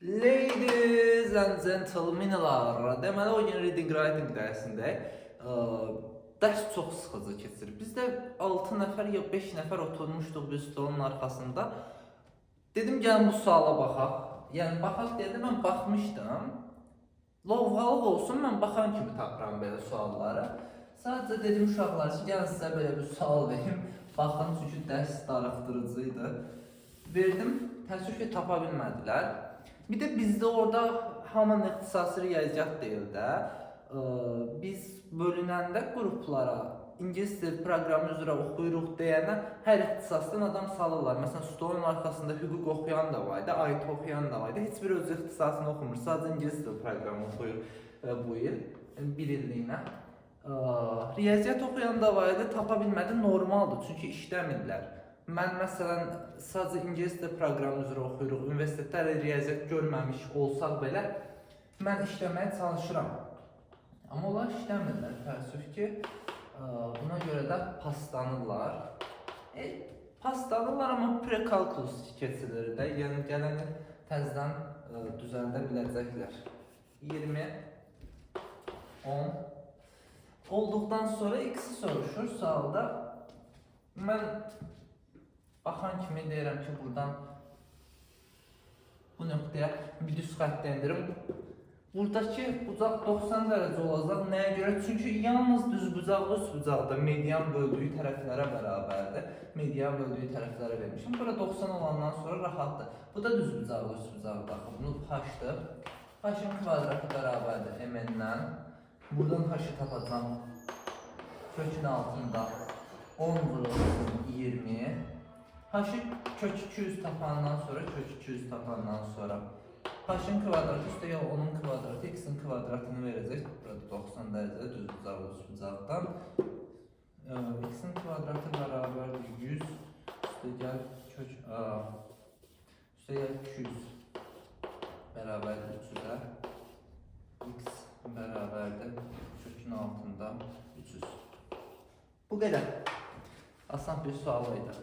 Ladies and gentlemenlar, deməli o gün reading writing dərsində dərs çox sıxıcı keçir. Biz də 6 nəfər ya 5 nəfər oturmuşduq bir stolun arxasında. Dedim gəlin bu suala baxaq. Yəni baxaq dedim, mən baxmışdım. Lovğalıq olsun, mən baxan kimi tapıram belə sualları. Sadəcə dedim uşaqlar ki, gəlin sizə belə bir sual verim. Baxın, çünki dərs darıxdırıcı idi. Verdim, təəssüf ki, tapa bilmədilər. Bir də bizdə orada hamının ixtisası riyaziyyat deyil də. Biz bölünəndə qruplara İngilis dil proqramı üzrə oxuyuruq deyənə hər ixtisasdan adam salırlar. Məsələn, stolun arxasında hüquq oxuyan da var idi, IT oxuyan da var idi. Heç biri öz ixtisasını oxumur, sadəcə İngilis dil proqramı oxuyur bu il, bir illiyinə. Riyaziyyat oxuyan da var idi, tapa bilmədi, normaldır, çünki işləmirlər. Mən məsələn, sadəcə İngilis dil proqramı üzrə oxuyuruq, universitetlərlə riyaziyyat görməmiş olsaq belə, mən işləməyə çalışıram. Amma onlar işləmirlər, təəssüf ki, buna görə də paslanırlar. Paslanırlar, amma prekalkulus keçilir də, yəni gələni təzdən düzəldə biləcəklər. 20, 10 olduqdan sonra x-i soruşur sualda. Mən baxan kimi deyirəm ki, buradan bu nöqtəyə bir düz xəttəndirim. Buradakı bucaq 90 dərəcə olacaq. Nəyə görə? Çünki yalnız düz bucaqlı üst bucaqda median böldüyü tərəflərə bərabərdir. Median böldüyü tərəflərə vermişim. Bura 90 olandan sonra rahatdır. Bu da düz bucaqlı üst bucaqda. Bunu h-dır. H-ın kvadratı bərabərdir m-dən. Buradan h-ı tapacam. Kökün altında 10 vurulsun 20. H-ı kök 200 tapandan sonra, kök 200 tapandan sonra h-ın kvadratı üstə ya 10'un kvadratı, x-in kvadratını verəcək. Burada 90 dərəcə düz bucaqlı üst bucaqdan. X-in kvadratı bərabərdir 100. Üstə gəl kök üstə gəl 200 bərabərdir 300'ə. X bərabərdir kökün altında 300. Bu qədər. Asan bir sual idi.